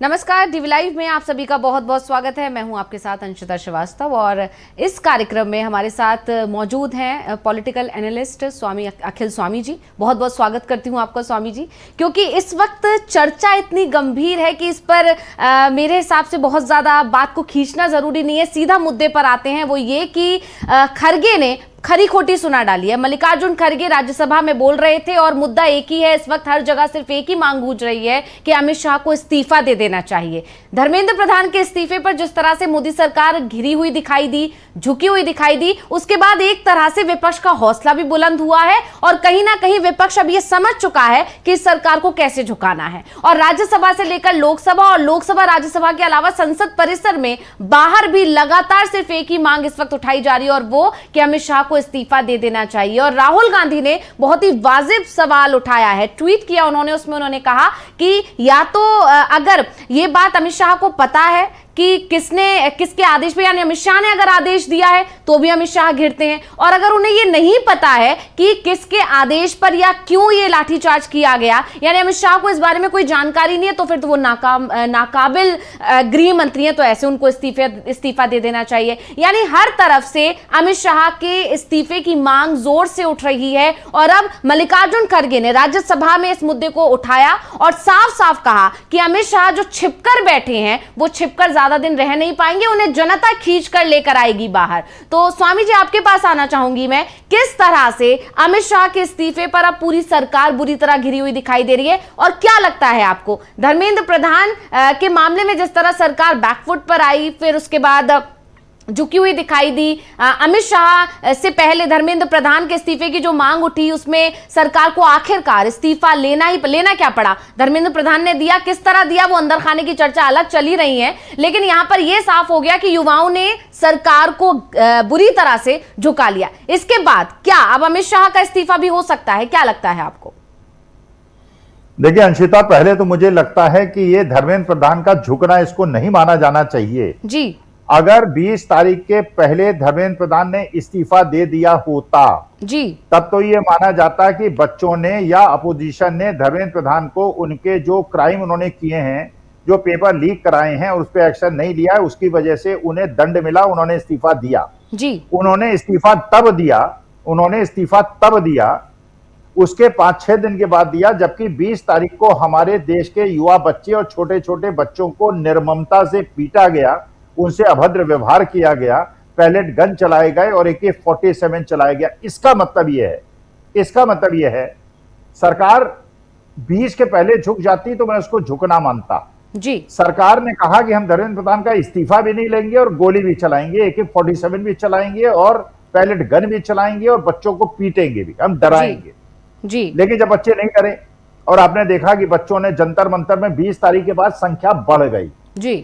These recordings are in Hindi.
नमस्कार, डीवी लाइव में आप सभी का बहुत बहुत स्वागत है। मैं हूं आपके साथ अंशिता श्रीवास्तव और इस कार्यक्रम में हमारे साथ मौजूद हैं पॉलिटिकल एनालिस्ट स्वामी अखिल स्वामी जी। बहुत बहुत स्वागत करती हूं आपका स्वामी जी, क्योंकि इस वक्त चर्चा इतनी गंभीर है कि इस पर मेरे हिसाब से बहुत ज़्यादा बात को खींचना ज़रूरी नहीं है। सीधा मुद्दे पर आते हैं, वो ये कि खरगे ने खरी खोटी सुना डाली है। मल्लिकार्जुन खरगे राज्यसभा में बोल रहे थे और मुद्दा एक ही है। इस वक्त हर जगह सिर्फ एक ही मांग गूंज रही है कि अमित शाह को इस्तीफा दे देना चाहिए। धर्मेंद्र प्रधान के इस्तीफे पर जिस तरह से मोदी सरकार घिरी हुई दिखाई दी, झुकी हुई दिखाई दी, उसके बाद एक तरह से विपक्ष का हौसला भी बुलंद हुआ है और कहीं ना कहीं विपक्ष अब यह समझ चुका है कि इस सरकार को कैसे झुकाना है। और राज्यसभा से लेकर लोकसभा और लोकसभा राज्यसभा के अलावा संसद परिसर में बाहर भी लगातार सिर्फ एक ही मांग इस वक्त उठाई जा रही है और वो कि अमित शाह इस्तीफा दे देना चाहिए। और राहुल गांधी ने बहुत ही वाजिब सवाल उठाया है, ट्वीट किया उन्होंने, उसमें उन्होंने कहा कि या तो अगर ये बात अमित शाह को पता है कि किसके आदेश पे, यानी अमित शाह ने अगर आदेश दिया है तो भी अमित शाह घिरते हैं, और अगर उन्हें ये नहीं पता है कि किसके आदेश पर या क्यों ये लाठीचार्ज किया गया, यानी अमित शाह को इस बारे में कोई जानकारी नहीं है, तो फिर तो वो नाकाबिल गृह मंत्री हैं, तो ऐसे उनको इस्तीफा दे देना चाहिए। यानी हर तरफ से अमित शाह के इस्तीफे की मांग जोर से उठ रही है। और अब मल्लिकार्जुन खरगे ने राज्यसभा में इस मुद्दे को उठाया और साफ साफ कहा कि अमित शाह जो छिपकर बैठे हैं वो छिपकर ज्यादा दिन रह नहीं पाएंगे, उन्हें जनता खींच कर लेकर आएगी बाहर। तो स्वामी जी, आपके पास आना चाहूंगी मैं, किस तरह से अमित शाह के इस्तीफे पर अब पूरी सरकार बुरी तरह घिरी हुई दिखाई दे रही है, और क्या लगता है आपको धर्मेंद्र प्रधान के मामले में जिस तरह सरकार बैकफुट पर आई, फिर उसके बाद झुकी हुई दिखाई दी, अमित शाह से पहले धर्मेंद्र प्रधान के इस्तीफे की जो मांग उठी उसमें सरकार को आखिरकार इस्तीफा लेना क्या पड़ा। धर्मेंद्र प्रधान ने दिया, किस तरह दिया वो अंदर खाने की चर्चा अलग चली रही है, लेकिन यहां पर यह साफ हो गया कि युवाओं ने सरकार को बुरी तरह से झुका लिया। इसके बाद क्या अब अमित शाह का इस्तीफा भी हो सकता है, क्या लगता है आपको? देखिए अंशिता, पहले तो मुझे लगता है कि ये धर्मेंद्र प्रधान का झुकना, इसको नहीं माना जाना चाहिए जी। अगर 20 तारीख के पहले धर्मेंद्र प्रधान ने इस्तीफा दे दिया होता जी, तब तो ये माना जाता कि बच्चों ने या अपोजिशन ने धर्मेंद्र प्रधान को उनके जो क्राइम उन्होंने किए हैं, जो पेपर लीक कराए हैं और उस पर एक्शन नहीं लिया है, उसकी वजह से उन्हें दंड मिला, उन्होंने इस्तीफा दिया जी। उन्होंने इस्तीफा तब दिया उसके 5-6 दिन के बाद दिया, जबकि 20 तारीख को हमारे देश के युवा बच्चे और छोटे छोटे बच्चों को निर्ममता से पीटा गया, उनसे अभद्र व्यवहार किया गया, पैलेट गन चलाए गए और AK-47 चलाया गया। इसका मतलब यह है सरकार 20 के पहले झुक जाती तो मैं उसको झुकना मानता जी। सरकार ने कहा कि हम धर्मेंद्र प्रधान का इस्तीफा भी नहीं लेंगे और गोली भी चलाएंगे, AK-47 भी चलाएंगे और पैलेट गन भी चलाएंगे और बच्चों को पीटेंगे भी, हम डराएंगे जी। लेकिन जब बच्चे नहीं डरे और आपने देखा कि बच्चों ने जंतर मंतर में 20 तारीख के बाद संख्या बढ़ गई जी।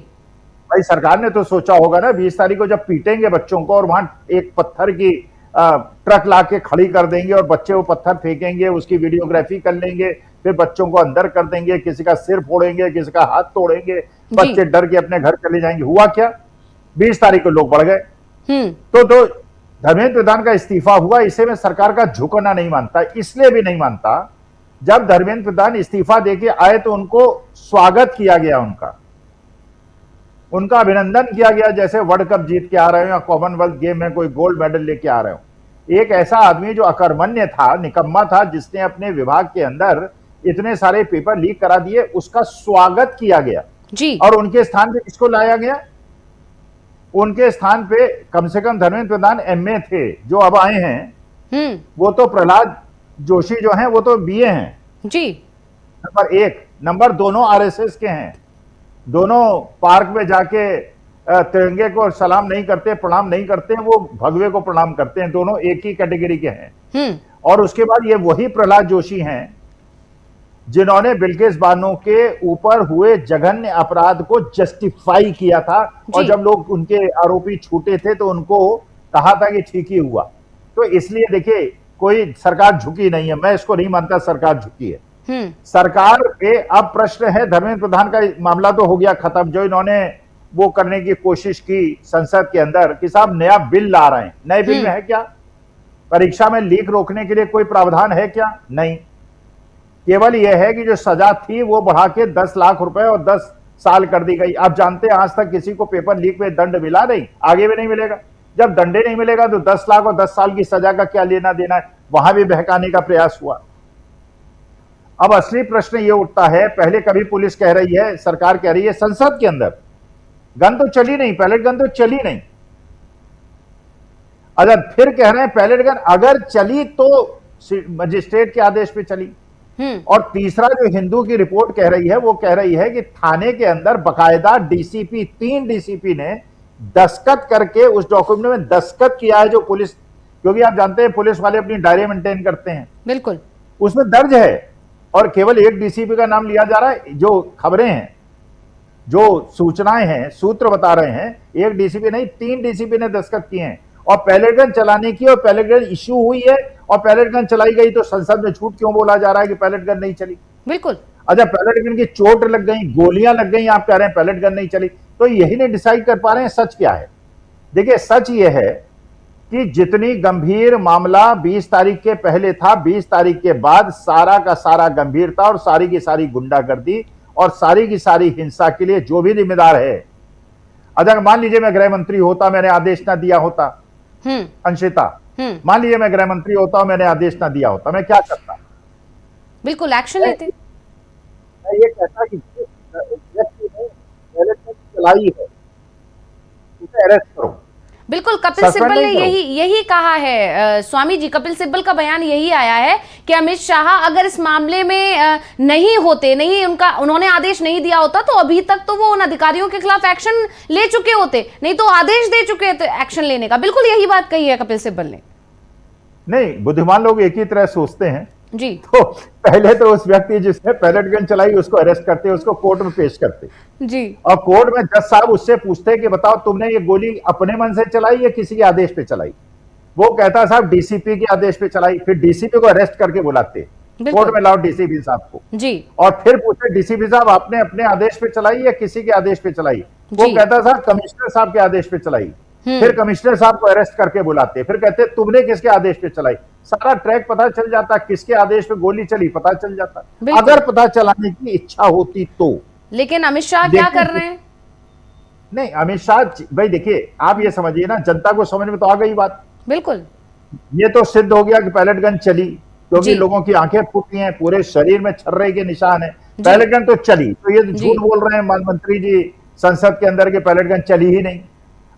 भाई सरकार ने तो सोचा होगा ना, 20 तारीख को जब पीटेंगे बच्चों को और वहां एक पत्थर की ट्रक लाके खड़ी कर देंगे और बच्चे वो पत्थर फेंकेंगे, उसकी वीडियोग्राफी कर लेंगे, फिर बच्चों को अंदर कर देंगे, किसी का सिर फोड़ेंगे, किसी का हाथ तोड़ेंगे, बच्चे डर के अपने घर चले जाएंगे। हुआ क्या, 20 तारीख को लोग बढ़ गए। तो धर्मेंद्र प्रधान का इस्तीफा हुआ, इसे मैं सरकार का झुकना नहीं मानता। इसलिए भी नहीं मानता, जब धर्मेंद्र प्रधान इस्तीफा देके आए तो उनको स्वागत किया गया, उनका अभिनंदन किया गया जैसे वर्ल्ड कप जीत के आ रहे हो या कॉमनवेल्थ गेम में कोई गोल्ड मेडल लेके आ रहे हो। एक ऐसा आदमी जो अकर्मण्य था, निकम्मा था, जिसने अपने विभाग के अंदर इतने सारे पेपर लीक करा दिए, उसका स्वागत किया गया जी। और उनके स्थान पे किसको लाया गया? उनके स्थान पे कम से कम धर्मेंद्र प्रधान MA थे, जो अब आए हैं वो तो प्रहलाद जोशी जो हैं वो तो BA हैं जी, नंबर 1। नंबर दोनों RSS के हैं, दोनों पार्क में जाके तिरंगे को सलाम नहीं करते, प्रणाम नहीं करते, वो भगवे को प्रणाम करते हैं, दोनों एक ही कैटेगरी के हैं। और उसके बाद ये वही प्रहलाद जोशी हैं जिन्होंने बिल्किस बानो के ऊपर हुए जघन्य अपराध को जस्टिफाई किया था, और जब लोग उनके आरोपी छूटे थे तो उनको कहा था कि ठीक ही हुआ। तो इसलिए देखिए, कोई सरकार झुकी नहीं है, मैं इसको नहीं मानता सरकार झुकी है। सरकार पे अब प्रश्न है, धर्मेंद्र प्रधान का मामला तो हो गया खत्म, जो इन्होंने वो करने की कोशिश की संसद के अंदर कि साहब नया बिल ला रहे हैं, नए बिल में है क्या? परीक्षा में लीक रोकने के लिए कोई प्रावधान है क्या? नहीं, केवल यह है कि जो सजा थी वो बढ़ा के 10 लाख रुपए और 10 साल कर दी गई। आप जानते हैं आज तक किसी को पेपर लीक में दंड मिला नहीं, आगे भी नहीं मिलेगा। जब दंडे नहीं मिलेगा तो 10 लाख और 10 साल की सजा का क्या लेना देना है, वहां भी बहकाने का प्रयास हुआ। अब असली प्रश्न ये उठता है, पहले कभी पुलिस कह रही है, सरकार कह रही है संसद के अंदर गन तो चली नहीं, पैलेट गन तो चली नहीं। अगर फिर कह रहे हैं पैलेट गन अगर चली तो मजिस्ट्रेट के आदेश पे चली। और तीसरा जो हिंदू की रिपोर्ट कह रही है, वो कह रही है कि थाने के अंदर बकायदा डीसीपी, 3 डीसीपी ने दस्तखत करके उस डॉक्यूमेंट में दस्तखत किया है, जो पुलिस, क्योंकि आप जानते हैं पुलिस वाले अपनी डायरी मेंटेन करते हैं, बिल्कुल उसमें दर्ज है। और केवल एक डीसीपी का नाम लिया जा रहा है। जो खबरें हैं, जो सूचनाएं हैं, सूत्र बता रहे हैं, एक डीसीपी नहीं 3 डीसीपी ने दस्तखत किए हैं। और पैलेट गन चलाने की, और पैलेट गन इश्यू हुई है और पैलेट गन चलाई गई, तो संसद में झूठ क्यों बोला जा रहा है कि पैलेट गन नहीं चली? बिल्कुल। अच्छा, पैलेट गन की चोट लग गई, गोलियां लग गई, आप कह रहे हैं पैलेट गन नहीं चली, तो यही नहीं डिसाइड कर पा रहे हैं सच क्या है। देखिए सच ये है कि जितनी गंभीर मामला 20 तारीख के पहले था, 20 तारीख के बाद सारा का सारा गंभीरता और सारी की सारी गुंडागर्दी और सारी की सारी हिंसा के लिए जो भी जिम्मेदार है, अगर मान लीजिए मैं गृह मंत्री होता, मैंने आदेश ना दिया होता, अंशिता, मान लीजिए मैं गृह मंत्री होता, मैंने आदेश ना दिया होता, मैं क्या करता? बिल्कुल एक्शन लेते। मैं ये कहता कि व्यक्ति ने पैलेट गन चलाई है उसे अरेस्ट करो। बिल्कुल, कपिल सिब्बल ने यही कहा है। स्वामी जी, कपिल सिब्बल का बयान यही आया है कि अमित शाह अगर इस मामले में नहीं होते, उन्होंने आदेश नहीं दिया होता, तो अभी तक तो वो उन अधिकारियों के खिलाफ एक्शन ले चुके होते, नहीं तो आदेश दे चुके थे एक्शन लेने का। बिल्कुल यही बात कही है कपिल सिब्बल ने। नहीं, बुद्धिमान लोग एक ही तरह सोचते हैं जी। तो पहले तो उस व्यक्ति जिसने पैलेट गन चलाई उसको अरेस्ट करते, उसको कोर्ट में पेश करते जी। और कोर्ट में जज साहब उससे पूछते कि बताओ तुमने ये गोली अपने मन से चलाई या किसी के आदेश पे चलाई? वो कहता साहब डीसीपी के आदेश पे चलाई। फिर डीसीपी को अरेस्ट करके बुलाते, कोर्ट में लाओ डीसीपी साहब को जी, और फिर पूछे डीसीपी साहब आपने अपने आदेश पे चलाई या किसी के आदेश पे चलाई? वो कहता साहब कमिश्नर साहब के आदेश पे चलाई। फिर कमिश्नर साहब को अरेस्ट करके बुलाते, फिर कहते तुमने किसके आदेश पे चलाई? सारा ट्रैक पता चल जाता, किसके आदेश पे गोली चली पता चल जाता, अगर पता चलाने की इच्छा होती तो। लेकिन अमित शाह क्या कर रहे हैं? नहीं, अमित शाह भाई देखिए, आप ये समझिए ना, जनता को समझ में तो आ गई बात। बिल्कुल, ये तो सिद्ध हो गया कि पैलेट गन चली, क्योंकि लोगों की आंखें फूटी हैं, पूरे शरीर में छर्रे के निशान है, पैलेट गन तो चली। तो ये झूठ बोल रहे हैं मंत्री जी संसद के अंदर के पैलेट गन चली ही नहीं।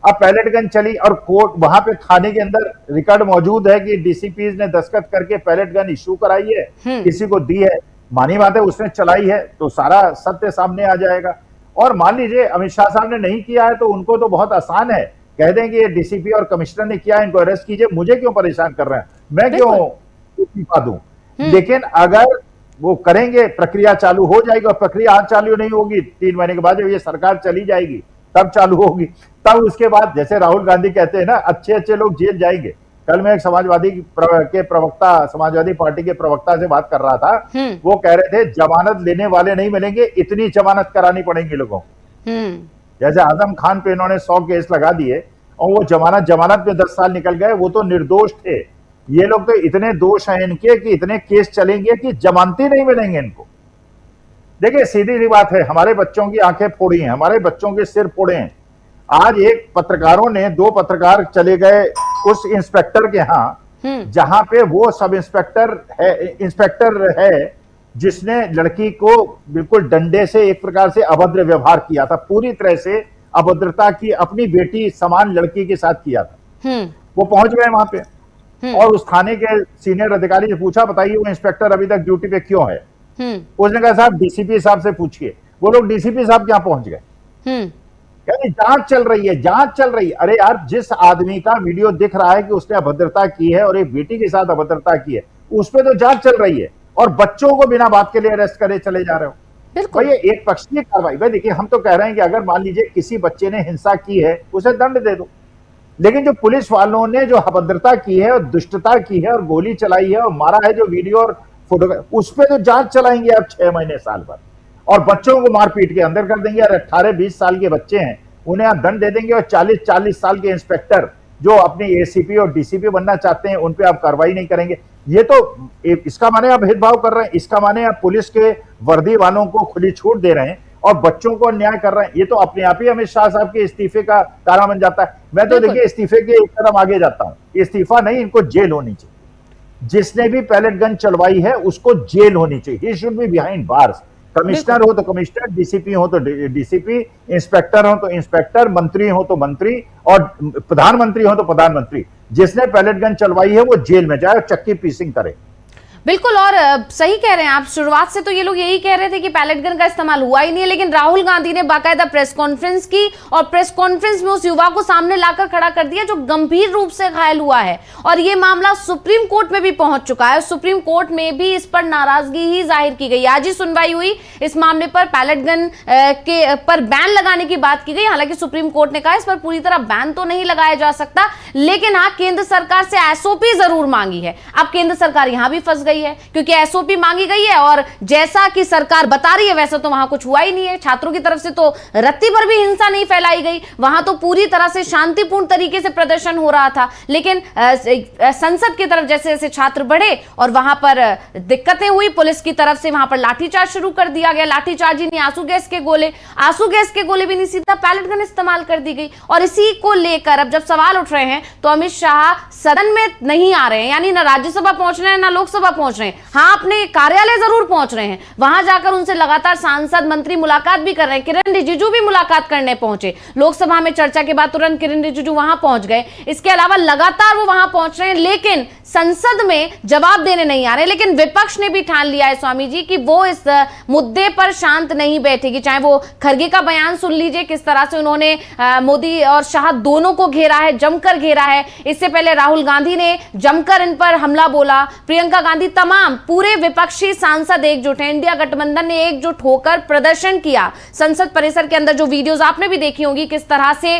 अब पैलेट गन चली और कोर्ट, वहां पे थाने के अंदर रिकॉर्ड मौजूद है कि डीसीपीज ने दस्तखत करके पैलेट गन इश्यू कराई है, किसी को दी है, मानी बात है उसने चलाई है, तो सारा सत्य सामने आ जाएगा। और मान लीजिए अमित शाह साहब ने नहीं किया है, तो उनको तो बहुत आसान है, कह देंगे ये डीसीपी और कमिश्नर ने किया, इनको अरेस्ट कीजिए, मुझे क्यों परेशान कर रहे हैं, मैं क्यों इस्तीफा दूं। लेकिन अगर वो करेंगे, प्रक्रिया चालू हो जाएगी, और प्रक्रिया आज चालू नहीं होगी, 3 महीने के बाद जब ये सरकार चली जाएगी तब चालू होगी। तब उसके बाद जैसे राहुल गांधी कहते हैं ना, अच्छे अच्छे लोग जेल जाएंगे। कल मैं एक समाजवादी के प्रवक्ता, समाजवादी पार्टी के प्रवक्ता से बात कर रहा था, वो कह रहे थे जमानत लेने वाले नहीं मिलेंगे, इतनी जमानत करानी पड़ेगी लोगों को। जैसे आजम खान पे इन्होंने 100 केस लगा दिए और वो जमानत में 10 साल निकल गए, वो तो निर्दोष थे। ये लोग तो इतने दोष हैं इनके कि इतने केस चलेंगे कि जमानती नहीं मिलेंगे इनको। देखिए सीधी सी बात है, हमारे बच्चों की आंखें फोड़ी हैं, हमारे बच्चों के सिर फोड़े हैं। आज एक पत्रकारों ने, 2 पत्रकार चले गए उस इंस्पेक्टर के यहाँ, जहां पे वो सब इंस्पेक्टर है जिसने लड़की को बिल्कुल डंडे से एक प्रकार से अभद्र व्यवहार किया था, पूरी तरह से अभद्रता की, अपनी बेटी समान लड़की के साथ किया था। वो पहुंच गए वहां पे और उस थाने के सीनियर अधिकारी से पूछा, बताइए वो इंस्पेक्टर अभी तक ड्यूटी पे क्यों है? उसने कहा साहब डीसीपी साहब से पूछिए। वो लोग डीसीपी साहब क्या पहुंच गए, कहते जांच चल रही है, जांच चल रही है। अरे यार, जिस आदमी का वीडियो दिख रहा है कि उसने अभद्रता की है और एक बेटी के साथ अभद्रता की है, उस पर तो जांच चल रही है, और बच्चों को बिना बात के लिए अरेस्ट करे चले जा रहे हो। बिल्कुल, ये एक पक्षीय कार्रवाई। भाई देखिए, हम तो कह रहे हैं कि अगर मान लीजिए किसी बच्चे ने हिंसा की है, उसे दंड दे दो, लेकिन जो पुलिस वालों ने जो अभद्रता की है और दुष्टता की है और गोली चलाई है और मारा है, जो वीडियो और फोटो, उस पर तो जांच चलाएंगे आप 6 महीने साल भर, और बच्चों को मारपीट के अंदर कर देंगे। और 18-20 साल के बच्चे हैं, उन्हें आप दंड दे देंगे, और 40-40 साल के इंस्पेक्टर जो अपने एसीपी और डीसीपी बनना चाहते हैं, उन पे आप कार्रवाई नहीं करेंगे। ये तो इसका माने आप भेदभाव कर रहे हैं, इसका माने आप पुलिस के वर्दी वालों को खुली छूट दे रहे हैं, और बच्चों को अन्याय कर रहे हैं, ये तो अपने आप ही अमित शाह साहब के इस्तीफे का कारण बन जाता है। मैं तो देखिए इस्तीफे के एक कदम आगे जाता हूं, इस्तीफा नहीं, इनको जेल होनी चाहिए। जिसने भी पैलेट गन चलवाई है उसको जेल होनी चाहिए, he should be behind bars. Commissioner हो तो कमिश्नर, डीसीपी हो तो डीसीपी, इंस्पेक्टर हो तो इंस्पेक्टर, मंत्री हो तो मंत्री, और प्रधानमंत्री हो तो प्रधानमंत्री। जिसने पैलेट गन चलवाई है वो जेल में जाए और चक्की पीसिंग करे। बिल्कुल, और सही कह रहे हैं आप। शुरुआत से तो ये लोग यही कह रहे थे कि पैलेट गन का इस्तेमाल हुआ ही नहीं है, लेकिन राहुल गांधी ने बाकायदा प्रेस कॉन्फ्रेंस की और प्रेस कॉन्फ्रेंस में उस युवा को सामने लाकर खड़ा कर दिया जो गंभीर रूप से घायल हुआ है। और ये मामला सुप्रीम कोर्ट में भी पहुंच चुका है। सुप्रीम कोर्ट में भी इस पर नाराजगी ही जाहिर की गई। आज ही सुनवाई हुई इस मामले पर। पैलेट गन के पर बैन लगाने की बात की गई। हालांकि सुप्रीम कोर्ट ने कहा इस पर पूरी तरह बैन तो नहीं लगाया जा सकता, लेकिन हाँ, केंद्र सरकार से एसओपी जरूर मांगी है। अब केंद्र सरकार यहां भी फंस गई है, क्योंकि एसओपी मांगी गई है और जैसा कि सरकार बता रही है वैसा तो वहां कुछ हुआ ही नहीं है। छात्रों की तरफ से तो रत्ती पर भी हिंसा नहीं फैलाई गई, वहां तो पूरी तरह से शांतिपूर्ण तरीके से प्रदर्शन हो रहा था। लेकिन संसद की तरफ जैसे जैसे छात्र बढ़े और वहां पर दिक्कतें हुई, पुलिस की तरफ से वहां पर लाठीचार्ज शुरू कर दिया गया। लाठीचार्ज ही नहीं, आंसू गैस के गोले भी नहीं, सीधा पैलेट गन इस्तेमाल कर दी गई। और इसी को लेकर अब जब सवाल उठ रहे हैं तो अमित शाह सदन में नहीं आ रहे हैं, यानी ना राज्यसभा पहुंच रहे हैं ना लोकसभा पहुंच रहे हैं। हाँ, अपने कार्यालय जरूर पहुंच रहे हैं, वहां जाकर उनसे लगातार सांसद मंत्री मुलाकात भी कर रहे हैं। किरण रिजिजू भी मुलाकात करने पहुंचे, लोकसभा में चर्चा के बाद तुरंत किरण रिजिजू वहां पहुंच गए। इसके अलावा लगातार वो वहां पहुंच रहे हैं, लेकिन संसद में जवाब देने नहीं आ रहे। लेकिन विपक्ष ने भी ठान लिया है स्वामी जी कि वो इस मुद्दे पर शांत नहीं बैठेगी। चाहे वो खरगे का बयान सुन लीजिए, किस तरह से उन्होंने मोदी और शाह दोनों को घेरा है, जमकर घेरा है। इससे पहले राहुल गांधी ने जमकर इन पर हमला बोला, प्रियंका गांधी, तमाम पूरे विपक्षी सांसद एकजुट हैं। इंडिया गठबंधन ने एकजुट होकर प्रदर्शन किया संसद परिसर के अंदर। जो वीडियोस आपने भी देखी होंगी, किस तरह से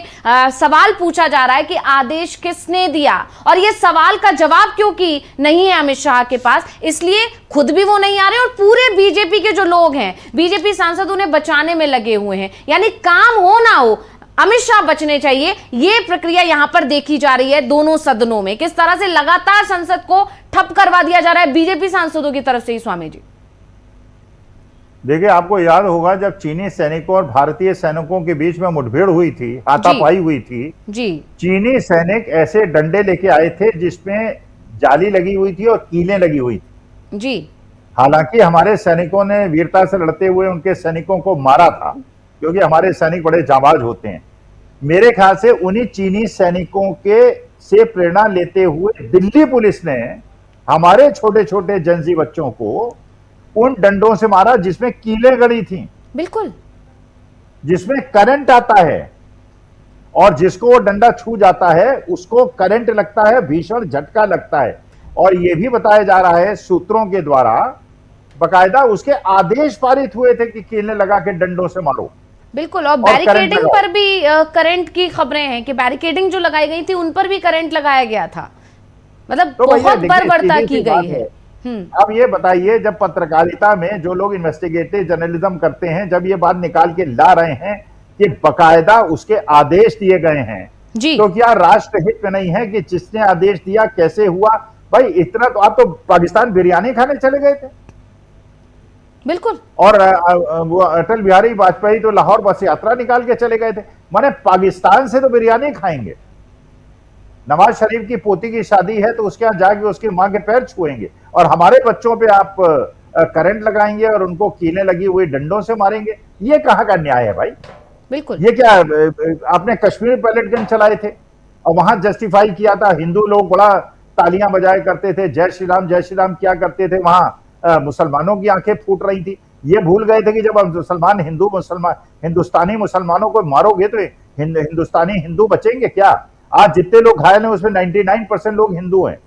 सवाल पूछा जा रहा है कि आदेश किसने दिया, और ये सवाल का जवाब क्योंकि नहीं है अमित शाह के पास, इसलिए खुद भी वो नहीं आ रहे और पूरे बीजेपी के जो लोग हैं, बीजेपी सांसद उन्हें बचाने में लगे हुए हैं। यानी काम हो ना हो, अमित शाह बचने चाहिए। ये प्रक्रिया यहां पर देखी जा रही है दोनों सदनों में, किस तरह से लगातार संसद को ठप करवा दिया जा रहा है बीजेपी सांसदों की तरफ से ही। स्वामी जी देखिए, आपको याद होगा जब चीनी सैनिकों और भारतीय सैनिकों के बीच में मुठभेड़ हुई थी, हाथापाई हुई थी जी, चीनी सैनिक ऐसे डंडे लेके आए थे जिसमें जाली लगी हुई थी और कीलें लगी हुई थी जी। हालांकि हमारे सैनिकों ने वीरता से लड़ते हुए उनके सैनिकों को मारा था, क्योंकि हमारे सैनिक बड़े जाबाज होते हैं। मेरे ख्याल से उन्हीं चीनी सैनिकों के से प्रेरणा लेते हुए दिल्ली पुलिस ने हमारे छोटे छोटे जनजी बच्चों को उन डंडों से मारा जिसमें कीलें गड़ी थी, बिल्कुल, जिसमें करंट आता है, और जिसको वो डंडा छू जाता है उसको करंट लगता है, भीषण झटका लगता है। और यह भी बताया जा रहा है सूत्रों के द्वारा, बकायदा उसके आदेश पारित हुए थे कि कीलें लगा के डंडों से मारो। बिल्कुल, और बैरिकेडिंग पर भी करंट की खबरें हैं कि बैरिकेडिंग जो लगाई गई थी उन पर भी करंट लगाया गया था। मतलब तो बहुत बर्बरता की गई है। अब ये बताइए, जब पत्रकारिता में जो लोग इन्वेस्टिगेटिव जर्नलिज्म करते हैं, जब ये बात निकाल के ला रहे हैं कि बकायदा उसके आदेश दिए गए हैं जी, तो क्या राष्ट्रहित में नहीं है कि जिसने आदेश दिया कैसे हुआ? भाई इतना तो आप तो पाकिस्तान बिरयानी खाने चले गए थे, बिल्कुल, और वो अटल बिहारी वाजपेयी तो लाहौर बस यात्रा निकाल के चले गए थे। माने पाकिस्तान से तो बिरयानी खाएंगे, नवाज शरीफ की पोती की शादी है तो उसके यहाँ जाके उसकी मां के पैर छुएंगे, और हमारे बच्चों पे आप करंट लगाएंगे और उनको कीलें लगी हुई डंडों से मारेंगे। ये कहाँ का न्याय है भाई? बिल्कुल, ये क्या आपने कश्मीर पैलेट गन चलाए थे और वहां जस्टिफाई किया था, हिंदू लोग बड़ा तालियां बजाया करते थे, जय श्री राम क्या करते थे, वहां मुसलमानों की आंखें फूट रही थी। ये भूल गए थे कि जब मुसलमान हिंदुस्तानी मुसलमानों को मारोगे तो हिंदुस्तानी हिंदू बचेंगे क्या? आज जितने लोग घायल हैं उसमें 99% लोग हिंदू हैं।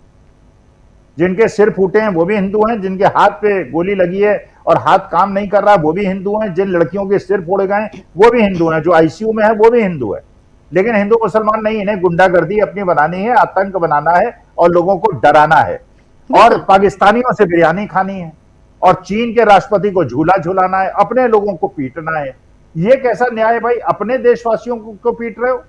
जिनके सिर फूटे हैं वो भी हिंदू हैं, जिनके हाथ पे गोली लगी है और हाथ काम नहीं कर रहा वो भी हिंदू हैं, जिन लड़कियों के सिर फोड़े गए वो भी हिंदू हैं, जो आईसीयू में है वो भी हिंदू है। लेकिन हिंदू मुसलमान नहीं, इन्हें गुंडागर्दी अपनी बनानी है, आतंक बनाना है और लोगों को डराना है, और पाकिस्तानियों से बिरयानी खानी है, और चीन के राष्ट्रपति को झूला झूलाना है, अपने लोगों को पीटना है। ये कैसा न्याय भाई? अपने देशवासियों को पीट रहे हो,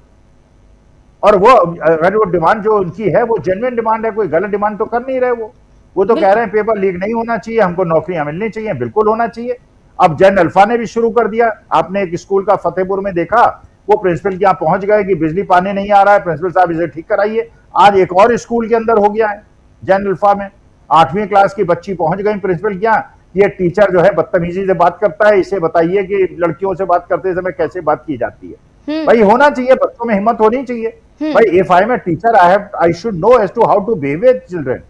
और वो अगर वो डिमांड जो उनकी है वो जेन्युइन डिमांड है, कोई गलत डिमांड तो कर नहीं रहे वो तो कह रहे हैं पेपर लीक नहीं होना चाहिए, हमको नौकरियां मिलनी चाहिए, बिल्कुल होना चाहिए। अब जैन अल्फा ने भी शुरू कर दिया। आपने एक स्कूल का फतेहपुर में देखा, वो प्रिंसिपल के यहाँ पहुंच गए कि बिजली पानी नहीं आ रहा है, प्रिंसिपल साहब इसे ठीक कराइए। आज एक और स्कूल के अंदर हो गया है जैन अल्फा में, 8वीं क्लास की बच्ची पहुंच गई प्रिंसिपल के यहाँ, ये टीचर जो है बदतमीजी से बात करता है, इसे बताइए कि लड़कियों से बात करते समय कैसे बात की जाती है। भाई होना चाहिए, बच्चों में हिम्मत होनी चाहिए। भाई if I am a teacher, I should know as to how to behave with children.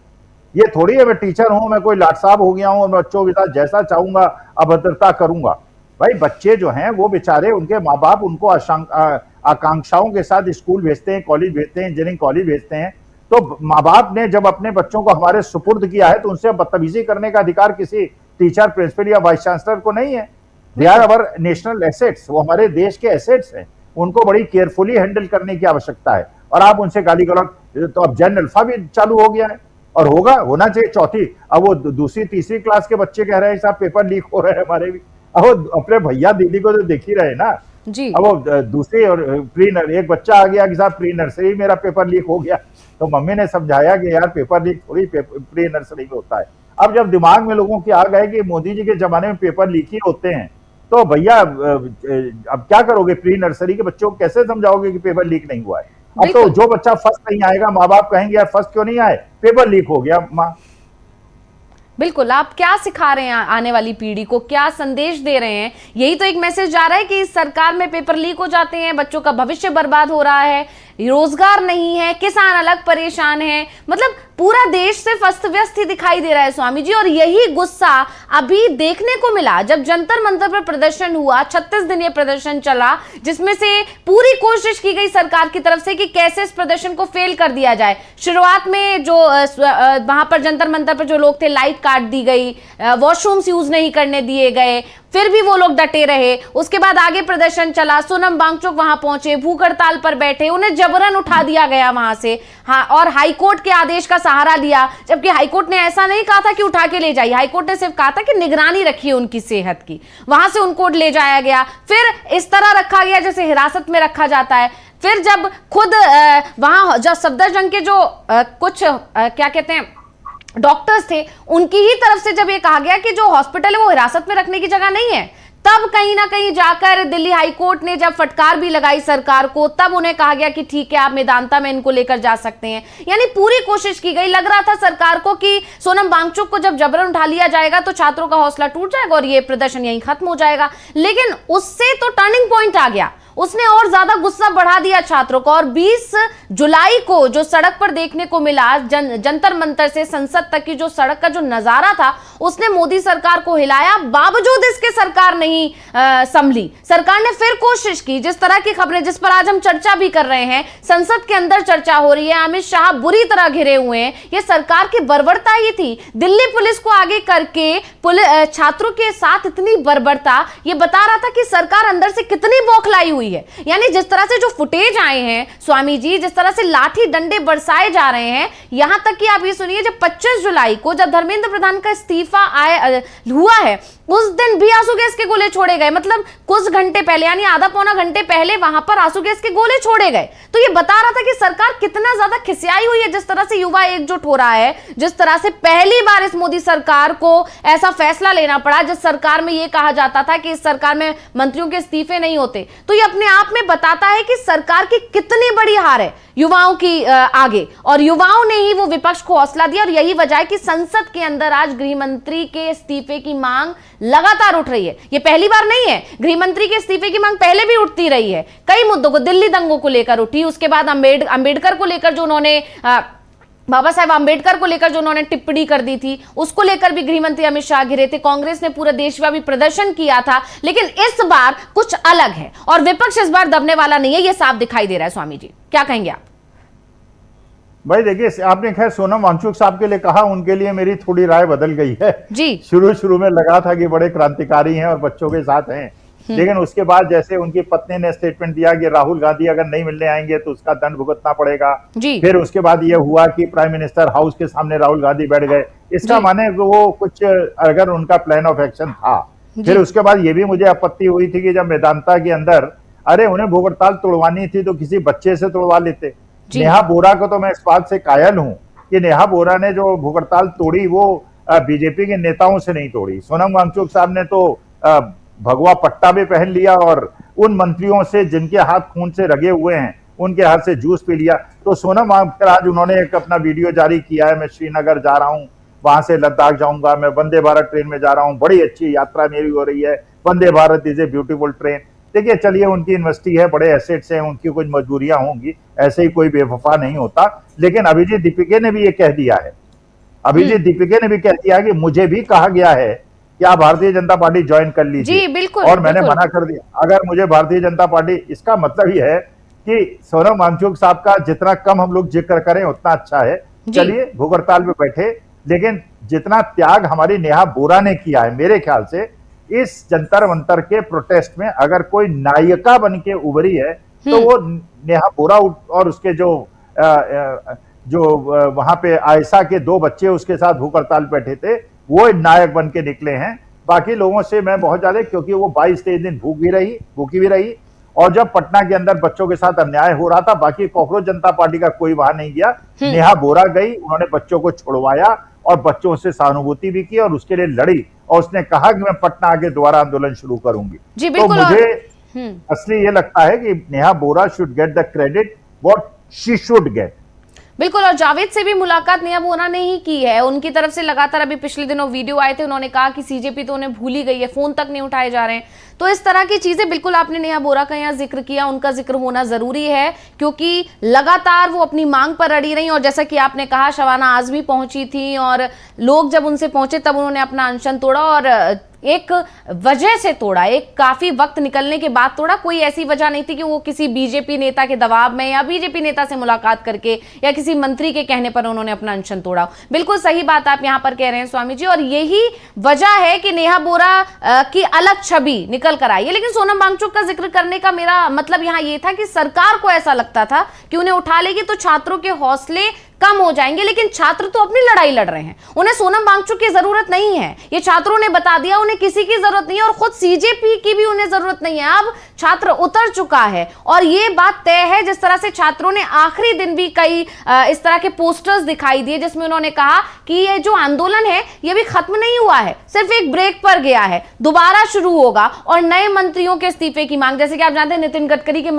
ये थोड़ी है मैं टीचर हूं, मैं कोई लाट साहब हो गया हूं और बच्चों के साथ जैसा चाहूंगा अभद्रता करूंगा। भाई बच्चे जो हैं वो बेचारे, उनके माँ बाप उनको आकांक्षाओं के साथ स्कूल भेजते हैं, कॉलेज भेजते हैं, इंजीनियरिंग कॉलेज भेजते हैं। तो माँ बाप ने जब अपने बच्चों को हमारे सुपुर्द किया है तो उनसे बदतमीजी करने का अधिकार किसी टीचर, प्रिंसिपल या वाइस चांसलर को नहीं है। They are our national assets, वो हमारे देश के एसेट्स हैं, उनको बड़ी केयरफुली हैंडल करने की आवश्यकता है। और आप उनसे गाली गलौज, तो अब जैन अल्फा भी चालू हो गया है और होगा, होना चाहिए चौथी। अब वो दूसरी तीसरी क्लास के बच्चे कह रहे हैं साहब पेपर लीक हो रहे हैं हमारे भी। अब वो अपने भैया दीदी को तो देख ही रहे ना जी। अब वो दूसरी और एक बच्चा आ गया कि साहब प्री नर्सरी मेरा पेपर लीक हो गया, तो मम्मी ने समझाया कि यार पेपर लीक थोड़ी प्री नर्सरी में होता है। अब जब दिमाग में लोगों के आ गए कि मोदी जी के जमाने में पेपर लीक ही होते हैं, तो भैया अब क्या करोगे? प्री नर्सरी के बच्चों को कैसे समझाओगे कि पेपर लीक नहीं हुआ है? अब तो जो बच्चा फर्स्ट नहीं आएगा, माँ बाप कहेंगे यार फर्स्ट क्यों नहीं आए, पेपर लीक हो गया माँ। बिल्कुल, आप क्या सिखा रहे हैं आने वाली पीढ़ी को, क्या संदेश दे रहे हैं? यही तो एक मैसेज जा रहा है कि इस सरकार में पेपर लीक हो जाते हैं, बच्चों का भविष्य बर्बाद हो रहा है, रोजगार नहीं है, किसान अलग परेशान है, मतलब पूरा देश सिर्फ अस्त व्यस्त ही दिखाई दे रहा है स्वामी जी। और यही गुस्सा अभी देखने को मिला जब जंतर मंतर पर प्रदर्शन हुआ। 36 दिन ये प्रदर्शन चला, जिसमें से पूरी कोशिश की गई सरकार की तरफ से कि कैसे इस प्रदर्शन को फेल कर दिया जाए। शुरुआत में जो वहां पर जंतर मंतर पर जो लोग थे, लाइट काट दी गई, वॉशरूम्स यूज नहीं करने दिए गए, फिर भी वो लोग डटे रहे। उसके बाद आगे प्रदर्शन चला, सोनम वांगचुक वहां पहुंचे, भूख हड़ताल पर बैठे, उन्हें जबरन उठा दिया गया वहां से। हाँ, और हाईकोर्ट के आदेश का सहारा लिया, जबकि हाईकोर्ट ने ऐसा नहीं कहा था कि उठा के ले जाइए, हाईकोर्ट ने सिर्फ कहा था कि निगरानी रखिए उनकी सेहत की। वहां से उनको ले जाया गया, फिर इस तरह रखा गया जैसे हिरासत में रखा जाता है। फिर जब खुद वहां जब सफदरजंग के जो कुछ क्या कहते हैं डॉक्टर्स थे, उनकी ही तरफ से जब ये कहा गया कि जो हॉस्पिटल है वो हिरासत में रखने की जगह नहीं है, तब कहीं ना कहीं जाकर दिल्ली हाईकोर्ट ने जब फटकार भी लगाई सरकार को, तब उन्हें कहा गया कि ठीक है आप मेदांता में इनको लेकर जा सकते हैं। यानी पूरी कोशिश की गई। लग रहा था सरकार को कि सोनम वांगचुक को जब जबरन उठा लिया जाएगा तो छात्रों का हौसला टूट जाएगा और ये प्रदर्शन यहीं खत्म हो जाएगा। लेकिन उससे तो टर्निंग पॉइंट आ गया, उसने और ज्यादा गुस्सा बढ़ा दिया छात्रों को। और 20 जुलाई को जो सड़क पर देखने को मिला, जंतर मंतर से संसद तक की जो सड़क का जो नजारा था, उसने मोदी सरकार को हिलाया। बावजूद इसके सरकार नहीं संभली। सरकार ने फिर कोशिश की, जिस तरह की खबरें जिस पर आज हम चर्चा भी कर रहे हैं, संसद के अंदर चर्चा हो रही है, अमित शाह बुरी तरह घिरे हुए हैं, ये सरकार की बर्बरता ही थी। दिल्ली पुलिस को आगे करके छात्रों के साथ इतनी बर्बरता, ये बता रहा था कि सरकार अंदर से कितनी बौखलाई हुई है। यानी जिस तरह से जो फुटेज आए हैं स्वामी जी, जिस तरह से लाठी डंडे बरसाए जा रहे हैं, यहां तक कि आप ये सुनिए, जब 25 जुलाई को जब धर्मेंद्र प्रधान का इस्तीफा हुआ है, उस दिन भी आंसू गैस के गोले छोड़े गए। मतलब कुछ घंटे पहले, यानी आधा पौना घंटे पहले वहां पर आंसू गैस के गोले छोड़े गए। तो ये बता रहा था कि सरकार कितना ज्यादा खिसियाई हुई है, जिस तरह से युवा एकजुट हो रहा है, जिस तरह से पहली बार इस मोदी सरकार को ऐसा फैसला लेना पड़ा जिस सरकार में यह कहा जाता था कि इस सरकार में मंत्रियों के इस्तीफे नहीं होते। तो ये अपने आप में बताता है कि सरकार की कितनी बड़ी हार है युवाओं की आगे, और युवाओं ने ही वो विपक्ष को हौसला दिया। और यही वजह है कि संसद के अंदर आज गृह मंत्री के इस्तीफे की मांग लगातार उठ रही है। ये पहली बार नहीं है, गृह मंत्री के इस्तीफे की मांग पहले भी उठती रही है। कई मुद्दों को, दिल्ली दंगों को लेकर उठी, उसके बाद अंबेडकर को लेकर जो उन्होंने बाबा साहेब आंबेडकर को लेकर जो उन्होंने टिप्पणी कर दी थी, उसको लेकर भी गृह मंत्री अमित शाह घिरे थे। कांग्रेस ने पूरा देशव्यापी प्रदर्शन किया था। लेकिन इस बार कुछ अलग है और विपक्ष इस बार दबने वाला नहीं है, यह साफ दिखाई दे रहा है। स्वामी जी क्या कहेंगे आप? भाई देखिए, आपने खैर सोनम वांगचुक साहब के लिए कहा, उनके लिए मेरी थोड़ी राय बदल गई है जी। शुरू में लगा था कि बड़े क्रांतिकारी हैं और बच्चों के साथ हैं, लेकिन उसके बाद जैसे उनकी पत्नी ने स्टेटमेंट दिया कि राहुल गांधी अगर नहीं मिलने आएंगे तो उसका दंड भुगतना पड़ेगा, फिर उसके बाद यह हुआ कि प्राइम मिनिस्टर हाउस के सामने राहुल गांधी बैठ गए, इसका माने वो कुछ अगर उनका प्लान ऑफ एक्शन था। फिर उसके बाद ये भी मुझे आपत्ति हुई थी कि जब मेदांता के अंदर, अरे उन्हें भूख हड़ताल तोड़वानी थी तो किसी बच्चे से तोड़वा लेते। नेहा बोरा को तो मैं इस बात से कायल हूं कि नेहा बोरा ने जो भूख हड़ताल तोड़ी वो बीजेपी के नेताओं से नहीं तोड़ी। सोनम वांगचुक साहब ने तो भगवा पट्टा भी पहन लिया और उन मंत्रियों से जिनके हाथ खून से रगे हुए हैं उनके हाथ से जूस पी लिया। तो सोनम फिर आज उन्होंने एक अपना वीडियो जारी किया है, मैं श्रीनगर जा रहा हूं, वहां से लद्दाख जाऊंगा, मैं वंदे भारत ट्रेन में जा रहा हूं, बड़ी अच्छी यात्रा मेरी हो रही है, Vande Bharat is a beautiful train. देखिए चलिए, उनकी यूनिवर्सिटी है, बड़े एसेट्स हैं, उनकी कुछ मजबूरियां होंगी, ऐसे ही कोई बेवफा नहीं होता। लेकिन अभिजीत दीपिके ने भी ये कह दिया है, अभिजीत दीपिके ने भी कह दिया कि मुझे भी कहा गया है कि आप भारतीय जनता पार्टी ज्वाइन कर लीजिए, जी बिल्कुल, और मैंने मना कर दिया। अगर मुझे भारतीय जनता पार्टी, इसका मतलब ही है कि सोनम वांगचुक साहब का जितना कम हम लोग जिक्र करें उतना अच्छा है। चलिए भूख हड़ताल पे बैठे, लेकिन जितना त्याग हमारी नेहा बोरा ने किया है, मेरे ख्याल से इस जंतर मंतर के प्रोटेस्ट में अगर कोई नायिका बन के उभरी है तो वो नेहा बोरा और उसके जो वहां पे आयशा के 2 बच्चे उसके साथ भूख हड़ताल बैठे थे, वो नायक बन के निकले हैं। बाकी लोगों से मैं बहुत ज्यादा, क्योंकि वो 22-23 दिन भूखी भी रही, और जब पटना के अंदर बच्चों के साथ अन्याय हो रहा था, बाकी कॉकरोच जनता पार्टी का कोई वहां नहीं गया। नेहा बोरा गई, उन्होंने बच्चों को छुड़वाया और बच्चों से सहानुभूति भी की और उसके लिए लड़ी, और उसने कहा कि मैं पटना आके दोबारा आंदोलन शुरू करूंगी। जी तो मुझे असली ये लगता है कि Neha Bora should get the credit what she should get. बिल्कुल, और जावेद से भी मुलाकात नेहा बोरा ने ही की है। उनकी तरफ से लगातार अभी पिछले दिनों वीडियो आए थे, उन्होंने कहा कि सीजेपी तो उन्हें भूल ही गई है, फोन तक नहीं उठाए जा रहे हैं। तो इस तरह की चीजें, बिल्कुल आपने नेहा बोरा का यहाँ जिक्र किया, उनका जिक्र होना जरूरी है, क्योंकि लगातार वो अपनी मांग पर अड़ी रही। और जैसा कि आपने कहा, शबाना आजमी पहुंची थी और लोग जब उनसे पहुंचे तब उन्होंने अपना अनशन तोड़ा, और एक वजह से तोड़ा, एक काफी वक्त निकलने के बाद तोड़ा। कोई ऐसी वजह नहीं थी कि वो किसी बीजेपी नेता के दबाव में या बीजेपी नेता से मुलाकात करके या किसी मंत्री के कहने पर उन्होंने अपना अनशन तोड़ा। बिल्कुल सही बात आप यहां पर कह रहे हैं स्वामी जी, और यही वजह है कि नेहा बोरा की अलग छवि निकल कर आई है। लेकिन सोनम वांगचुक का जिक्र करने का मेरा मतलब यहां यह था कि सरकार को ऐसा लगता था कि उन्हें उठा लेगी तो छात्रों के हौसले कम हो जाएंगे, लेकिन छात्र तो अपनी लड़ाई लड़ रहे हैं, उन्हें सोनम वांगचुक की जरूरत नहीं है। ये छात्रों ने बता दिया, उन्हें किसी की जरूरत नहीं है, और खुद सीजेपी की भी उन्हें जरूरत नहीं है। अब छात्र उतर चुका है और ये बात तय है। जिस तरह से छात्रों ने आखिरी दिन भी कई इस तरह के पोस्टर्स दिखाई दिए जिसमें उन्होंने कहा कि ये जो आंदोलन है ये भी खत्म नहीं हुआ है, सिर्फ एक ब्रेक पर गया है, दोबारा शुरू होगा। और नए मंत्रियों के इस्तीफे की मांग, जैसे कि आप जानते हैं नितिन गडकरी के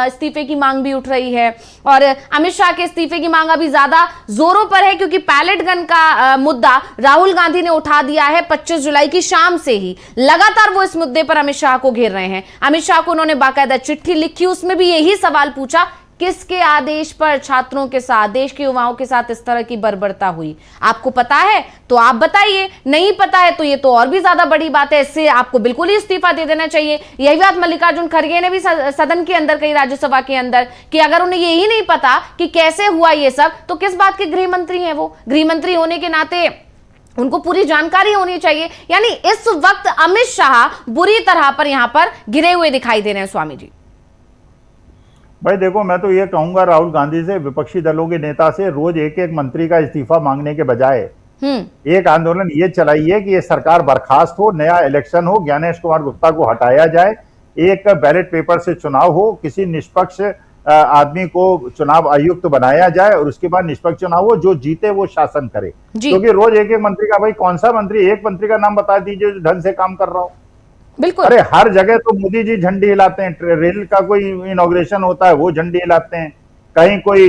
इस्तीफे की मांग भी उठ रही है, और अमित शाह के इस्तीफे की मांग अभी जोरों पर है, क्योंकि पैलेट गन का मुद्दा राहुल गांधी ने उठा दिया है 25 जुलाई की शाम से ही। लगातार वो इस मुद्दे पर अमित शाह को घेर रहे हैं। अमित शाह को उन्होंने बाकायदा चिट्ठी लिखी, उसमें भी यही सवाल पूछा, किसके आदेश पर छात्रों के साथ, देश के युवाओं के साथ इस तरह की बर्बरता हुई? आपको पता है तो आप बताइए, नहीं पता है तो ये तो और भी ज्यादा बड़ी बात है, इससे आपको बिल्कुल ही इस्तीफा दे देना चाहिए। यही बात मल्लिकार्जुन खड़गे ने भी सदन के अंदर कही, राज्यसभा के अंदर, कि अगर उन्हें यही नहीं पता कि कैसे हुआ ये सब, तो किस बात के गृह मंत्री हैं वो? गृह मंत्री होने के नाते उनको पूरी जानकारी होनी चाहिए। यानी इस वक्त अमित शाह बुरी तरह पर यहां पर गिरे हुए दिखाई दे रहे हैं स्वामी जी। भाई देखो, मैं तो ये कहूंगा राहुल गांधी से, विपक्षी दलों के नेता से, रोज एक एक मंत्री का इस्तीफा मांगने के बजाय एक आंदोलन ये चलाइए कि ये सरकार बर्खास्त हो, नया इलेक्शन हो, ज्ञानेश कुमार गुप्ता को हटाया जाए, एक बैलेट पेपर से चुनाव हो, किसी निष्पक्ष आदमी को चुनाव आयुक्त बनाया जाए, और उसके बाद निष्पक्ष चुनाव हो, जो जीते वो शासन करे। क्योंकि रोज एक एक मंत्री का, भाई कौन सा मंत्री, एक मंत्री का नाम बता दीजिए जो ढंग से काम कर रहा हो। बिल्कुल, अरे हर जगह तो मोदी जी झंडी हिलाते हैं, रेल का कोई इनॉग्रेशन होता है वो झंडी हिलाते हैं, कहीं कोई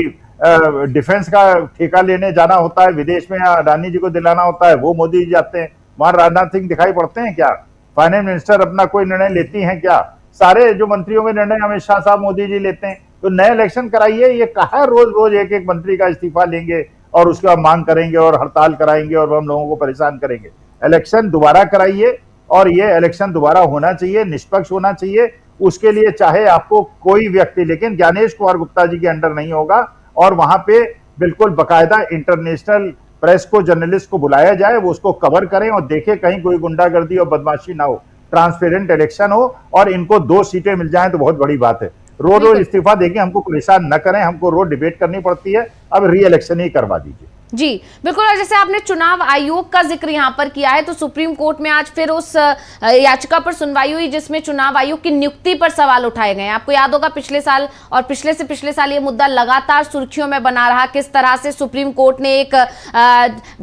डिफेंस का ठेका लेने जाना होता है विदेश में, अडानी जी को दिलाना होता है, वो मोदी जी जाते हैं, वहां राजनाथ सिंह दिखाई पड़ते हैं क्या? फाइनेंस मिनिस्टर अपना कोई निर्णय लेती हैं क्या? सारे जो मंत्रियों के निर्णय अमित शाह साहब, मोदी जी लेते हैं। तो नए इलेक्शन कराइए, ये कहा रोज रोज एक एक मंत्री का इस्तीफा लेंगे और उसके बाद मांग करेंगे और हड़ताल कराएंगे और हम लोगों को परेशान करेंगे। इलेक्शन दोबारा कराइए, और ये इलेक्शन दोबारा होना चाहिए, निष्पक्ष होना चाहिए। उसके लिए चाहे आपको कोई व्यक्ति, लेकिन ज्ञानेश कुमार गुप्ता जी के अंडर नहीं होगा, और वहां पे बिल्कुल बकायदा इंटरनेशनल प्रेस को, जर्नलिस्ट को बुलाया जाए, वो उसको कवर करें और देखें कहीं कोई गुंडागर्दी और बदमाशी ना हो, ट्रांसपेरेंट इलेक्शन हो, और इनको 2 सीटें मिल जाएं तो बहुत बड़ी बात है। रोज रोज इस्तीफा देके हमको परेशान न करें, हमको रोज डिबेट करनी पड़ती है, अब री इलेक्शन ही करवा दीजिए। जी बिल्कुल। और जैसे आपने चुनाव आयोग का जिक्र यहाँ पर किया है, तो सुप्रीम कोर्ट में आज फिर उस याचिका पर सुनवाई हुई जिसमें चुनाव आयोग की नियुक्ति पर सवाल उठाए गए हैं। आपको याद होगा पिछले साल और पिछले से पिछले साल ये मुद्दा लगातार सुर्खियों में बना रहा, किस तरह से सुप्रीम कोर्ट ने एक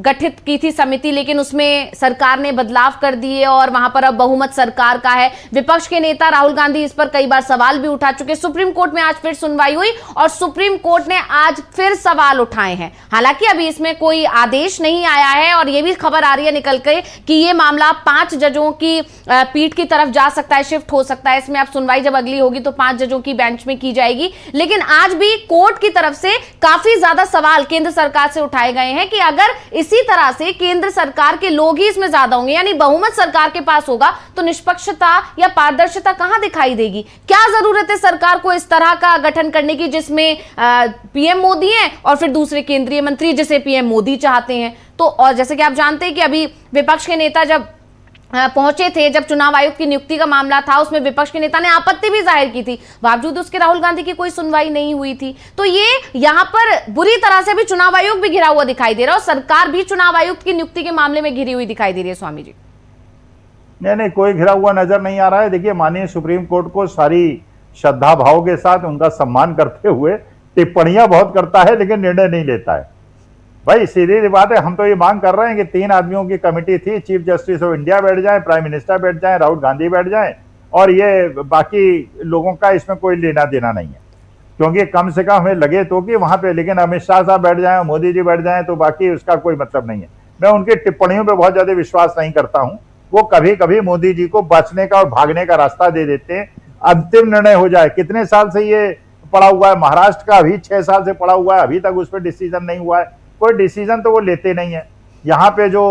गठित की थी समिति, लेकिन उसमें सरकार ने बदलाव कर दिए और वहां पर अब बहुमत सरकार का है। विपक्ष के नेता राहुल गांधी इस पर कई बार सवाल भी उठा चुके। सुप्रीम कोर्ट में आज फिर सुनवाई हुई और सुप्रीम कोर्ट ने आज फिर सवाल उठाए हैं। हालांकि अभी इसमें कोई आदेश नहीं आया है और यह भी खबर आ रही है निकल के कि यह मामला 5 जजों की पीठ की तरफ जा सकता है, शिफ्ट हो सकता है। इसमें अब सुनवाई जब अगली होगी तो 5 जजों की बेंच में की जाएगी। लेकिन आज भी कोर्ट की तरफ से काफी ज्यादा सवाल केंद्र सरकार से उठाए गए हैं कि अगर इसी तरह से केंद्र सरकार के लोग ही इसमें ज्यादा होंगे, यानी बहुमत सरकार के पास होगा, तो निष्पक्षता या पारदर्शिता कहां दिखाई देगी? क्या जरूरत है सरकार को इस तरह का गठन करने की जिसमें पीएम मोदी है और फिर दूसरे केंद्रीय मंत्री जिसे पीएम मोदी चाहते हैं? तो और जैसे कि आप जानते हैं कि अभी विपक्ष के नेता जब पहुंचे थे, जब चुनाव आयोग की नियुक्ति का मामला था, उसमें विपक्ष के नेता ने आपत्ति भी जाहिर की थी, बावजूद उसके राहुल गांधी की कोई सुनवाई नहीं हुई थी। तो ये यहां पर बुरी तरह से भी चुनाव आयोग भी घिरा हुआ दिखाई दे रहा है और सरकार भी चुनाव आयुक्त की नियुक्ति के मामले में घिरी हुई दिखाई दे रही है। स्वामी जी, नहीं, कोई घिरा हुआ नजर नहीं आ रहा है। देखिए, माननीय सुप्रीम कोर्ट को सारी श्रद्धा भाव के साथ उनका सम्मान करते हुए टिप्पणियां बहुत करता है, लेकिन निर्णय नहीं लेता है। भाई सीधी बात है, हम तो ये मांग कर रहे हैं कि 3 आदमियों की कमेटी थी, चीफ जस्टिस ऑफ इंडिया बैठ जाए, प्राइम मिनिस्टर बैठ जाए, राहुल गांधी बैठ जाए, और ये बाकी लोगों का इसमें कोई लेना देना नहीं है, क्योंकि कम से कम हमें लगे तो कि वहां पे, लेकिन अमित शाह साहब बैठ जाए, मोदी जी बैठ जाए, तो बाकी उसका कोई मतलब नहीं है। मैं उनकी टिप्पणियों पर बहुत ज्यादा विश्वास नहीं करता हूं। वो कभी कभी मोदी जी को बचने का और भागने का रास्ता दे देते हैं। अंतिम निर्णय हो जाए, कितने साल से ये पड़ा हुआ है, महाराष्ट्र का अभी 6 साल से पड़ा हुआ है, अभी तक उस पर डिसीजन नहीं हुआ है। कोई डिसीजन तो वो लेते नहीं है। यहाँ पे जो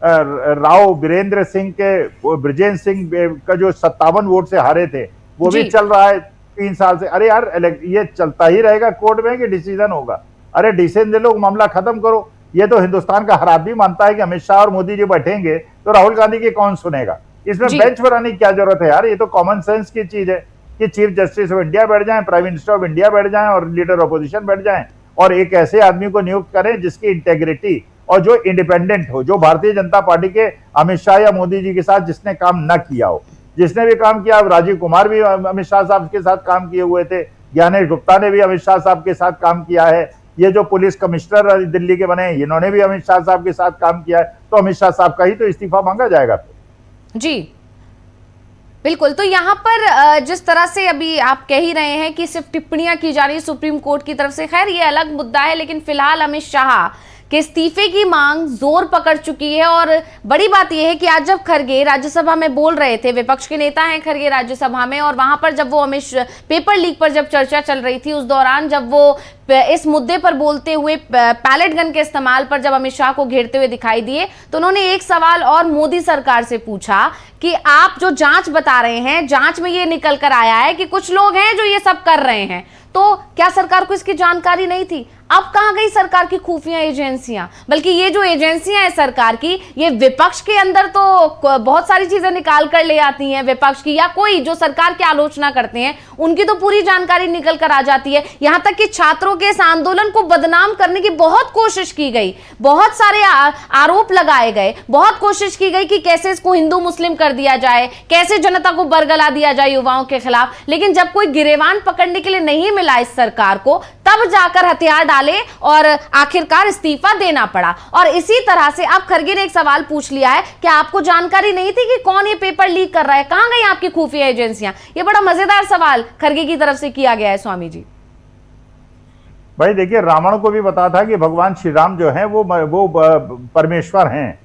राव बीरेंद्र सिंह के ब्रजेंद्र सिंह का जो 57 वोट से हारे थे, वो भी चल रहा है 3 साल से। अरे यार, ये चलता ही रहेगा कोर्ट में कि डिसीजन होगा? अरे डिसीजन दे लो, मामला खत्म करो। ये तो हिंदुस्तान का हर आदमी मानता है कि अमित शाह और मोदी जी बैठेंगे तो राहुल गांधी की कौन सुनेगा? इसमें बेंच पर आने की क्या जरूरत है यार? ये तो कॉमन सेंस की चीज है कि चीफ जस्टिस ऑफ इंडिया बैठ जाएं, प्राइम मिनिस्टर ऑफ इंडिया बैठ जाएं और लीडर ऑपोजिशन बैठ जाएं और एक ऐसे आदमी को नियुक्त करें जिसकी इंटेग्रिटी और जो इंडिपेंडेंट हो, जो भारतीय जनता पार्टी के अमित शाह या मोदी जी के साथ जिसने काम न किया हो। जिसने भी काम किया, राजीव कुमार भी अमित शाह साहब के साथ काम किए हुए थे, ज्ञानेश गुप्ता ने भी अमित शाह साहब के साथ काम किया है, ये जो पुलिस कमिश्नर दिल्ली के बने इन्होंने भी अमित शाह साहब के साथ काम किया है। तो अमित शाह साहब का ही तो इस्तीफा मांगा जाएगा। जी बिल्कुल। तो यहाँ पर जिस तरह से अभी आप कह ही रहे हैं कि सिर्फ टिप्पणियां की जा रही है सुप्रीम कोर्ट की तरफ से, खैर ये अलग मुद्दा है, लेकिन फिलहाल अमित शाह के इस्तीफे की मांग जोर पकड़ चुकी है। और बड़ी बात यह है कि आज जब खरगे राज्यसभा में बोल रहे थे, विपक्ष के नेता हैं खरगे राज्यसभा में, और वहां पर जब वो पेपर लीक पर जब चर्चा चल रही थी, उस दौरान जब वो इस मुद्दे पर बोलते हुए पैलेट गन के इस्तेमाल पर जब अमित शाह को घेरते हुए दिखाई दिए, तो उन्होंने एक सवाल और मोदी सरकार से पूछा कि आप जो जांच बता रहे हैं, जांच में ये निकल कर आया है कि कुछ लोग हैं जो ये सब कर रहे हैं, तो क्या सरकार को इसकी जानकारी नहीं थी? अब कहां गई सरकार की खुफिया एजेंसियां? बल्कि ये जो एजेंसियां हैं सरकार की, ये विपक्ष के अंदर तो बहुत सारी चीजें निकाल कर ले आती हैं, विपक्ष की या कोई जो सरकार की आलोचना करते हैं उनकी तो पूरी जानकारी निकल कर आ जाती है। यहां तक कि छात्रों के इस आंदोलन को बदनाम करने की बहुत कोशिश की गई, बहुत सारे आरोप लगाए गए, बहुत कोशिश की गई कि कैसे इसको हिंदू मुस्लिम कर दिया जाए, कैसे जनता को बरगला दिया जाए युवाओं के खिलाफ। लेकिन जब कोई गिरेबान पकड़ने के लिए नहीं मिला इस सरकार को, तब जाकर हथियार डाले और आखिरकार इस्तीफा देना पड़ा। और इसी तरह से अब खरगे ने एक सवाल पूछ लिया है कि आपको जानकारी नहीं थी कि कौन ये पेपर लीक कर रहा है? कहां गई आपकी खुफिया एजेंसियां? ये बड़ा मजेदार सवाल खरगे की तरफ से किया गया है। स्वामी जी, भाई देखिए, रावण को भी पता था कि भगवान श्री राम जो है वो परमेश्वर हैं।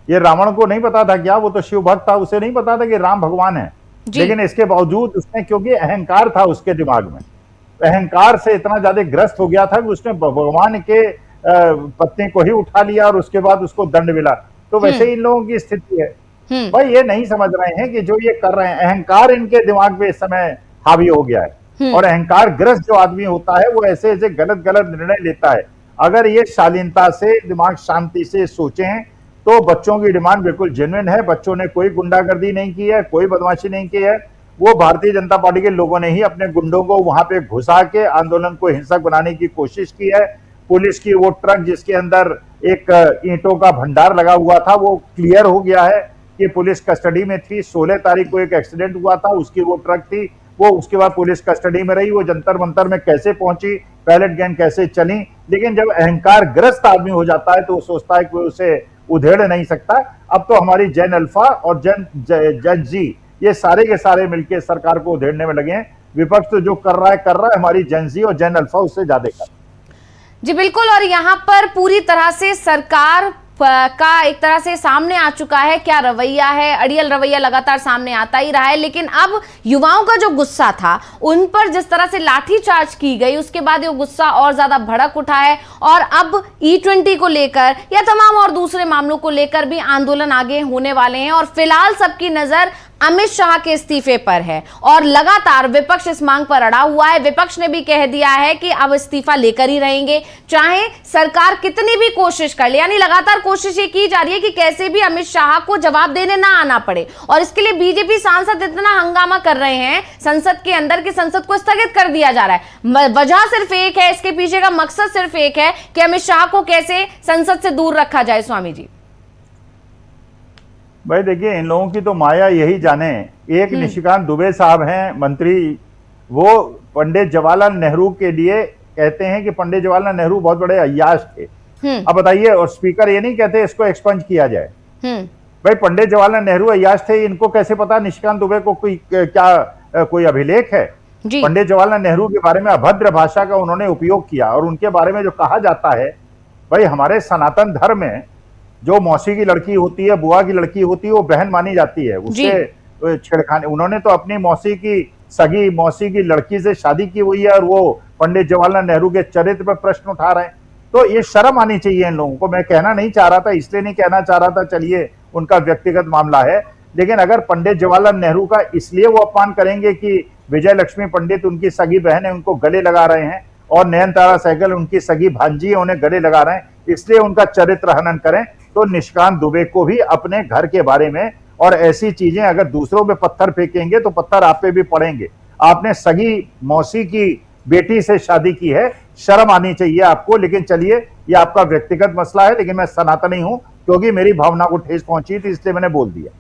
ये रावण को नहीं पता था क्या? वो तो शिव भक्त था, उसे नहीं पता था कि राम भगवान है। लेकिन इसके बावजूद उसने, क्योंकि अहंकार था उसके दिमाग में, अहंकार से इतना ज्यादा ग्रस्त हो गया था कि उसने भगवान के पत्नी को ही उठा लिया और उसके बाद उसको दंड मिला। तो वैसे ही इन लोगों की स्थिति है। भाई ये नहीं समझ रहे हैं कि जो ये कर रहे हैं, अहंकार इनके दिमाग में इस समय हावी हो गया है। और अहंकार ग्रस्त जो आदमी होता है वो ऐसे ऐसे गलत गलत निर्णय लेता है। अगर ये शालीनता से, दिमाग शांति से सोचें तो बच्चों की डिमांड बिल्कुल जेन्युइन है। बच्चों ने कोई गुंडागर्दी नहीं की है, कोई बदमाशी नहीं की है। वो भारतीय जनता पार्टी के लोगों ने ही अपने गुंडों को वहां पे घुसा के आंदोलन को हिंसक बनाने की कोशिश की है। पुलिस की वो ट्रक जिसके अंदर एक ईंटों का भंडार लगा हुआ था वो क्लियर हो गया है कि पुलिस कस्टडी में थी। 16 तारीख को एक एक्सीडेंट हुआ था, उसकी वो ट्रक थी, वो उसके बाद पुलिस कस्टडी में रही। वो जंतर मंतर में कैसे पहुंची, पैलेट गैंग कैसे चली, लेकिन जब अहंकार ग्रस्त आदमी हो जाता है तो वो सोचता है कि उसे उधेड़ नहीं सकता। अब तो हमारी जैन अल्फा और जज जी ये सारे के सारे मिलकर सरकार को उधेड़ने में लगे हैं। विपक्ष तो जो कर रहा है, हमारी जैन जी और जैन अल्फा उससे ज्यादा कर। जी बिल्कुल, और यहाँ पर पूरी तरह से सरकार का एक तरह से सामने आ चुका है क्या रवैया है। अड़ियल रवैया लगातार सामने आता ही रहा है, लेकिन अब युवाओं का जो गुस्सा था उन पर जिस तरह से लाठीचार्ज की गई उसके बाद ये गुस्सा और ज्यादा भड़क उठा है और अब E20 को लेकर या तमाम और दूसरे मामलों को लेकर भी आंदोलन आगे होने वाले हैं। और फिलहाल सबकी नजर अमित शाह के इस्तीफे पर है और लगातार विपक्ष इस मांग पर अड़ा हुआ है। विपक्ष ने भी कह दिया है कि अब इस्तीफा लेकर ही रहेंगे, चाहे सरकार कितनी भी कोशिश कर ले। यानी लगातार कोशिश ये की जा रही है कि कैसे भी अमित शाह को जवाब देने ना आना पड़े, और इसके लिए बीजेपी सांसद इतना हंगामा कर रहे हैं संसद के अंदर कि संसद को स्थगित कर दिया जा रहा है। वजह सिर्फ एक है, इसके पीछे का मकसद सिर्फ एक है कि अमित शाह को कैसे संसद से दूर रखा जाए। स्वामी जी भाई देखिए, इन लोगों की तो माया यही जाने। एक निशिकांत दुबे साहब हैं मंत्री, वो पंडित जवाहरलाल नेहरू के लिए कहते हैं कि पंडित जवाहरलाल नेहरू बहुत बड़े अय्याश थे। अब बताइए, और स्पीकर ये नहीं कहते इसको एक्सपंज किया जाए। भाई पंडित जवाहरलाल नेहरू अय्याश थे, इनको कैसे पता निशिकांत दुबे को कोई अभिलेख है? पंडित जवाहरलाल नेहरू के बारे में अभद्र भाषा का उन्होंने उपयोग किया, और उनके बारे में जो कहा जाता है, भाई हमारे सनातन धर्म में जो मौसी की लड़की होती है, बुआ की लड़की होती है, वो बहन मानी जाती है। उससे छेड़खानी, उन्होंने तो अपनी मौसी की सगी मौसी की लड़की से शादी की हुई है और वो पंडित जवाहरलाल नेहरू के चरित्र पर प्रश्न उठा रहे हैं। तो ये शर्म आनी चाहिए इन लोगों को। मैं कहना नहीं चाह रहा था, इसलिए नहीं कहना चाह रहा था, चलिए उनका व्यक्तिगत मामला है, लेकिन अगर पंडित जवाहरलाल नेहरू का इसलिए वो अपमान करेंगे कि विजय लक्ष्मी पंडित उनकी सगी बहन है, उनको गले लगा रहे हैं, और नयनतारा सहगल उनकी सगी भांजी है, उन्हें गले लगा रहे हैं, इसलिए उनका चरित्र हनन करें, तो निशिकांत दुबे को भी अपने घर के बारे में और ऐसी चीजें, अगर दूसरों पे पत्थर फेंकेंगे तो पत्थर आप पे भी पड़ेंगे। आपने सगी मौसी की बेटी से शादी की है, शर्म आनी चाहिए आपको। लेकिन चलिए, ये आपका व्यक्तिगत मसला है, लेकिन मैं सनातनी हूं, क्योंकि मेरी भावना को ठेस पहुंची थी, इसलिए मैंने बोल दिया।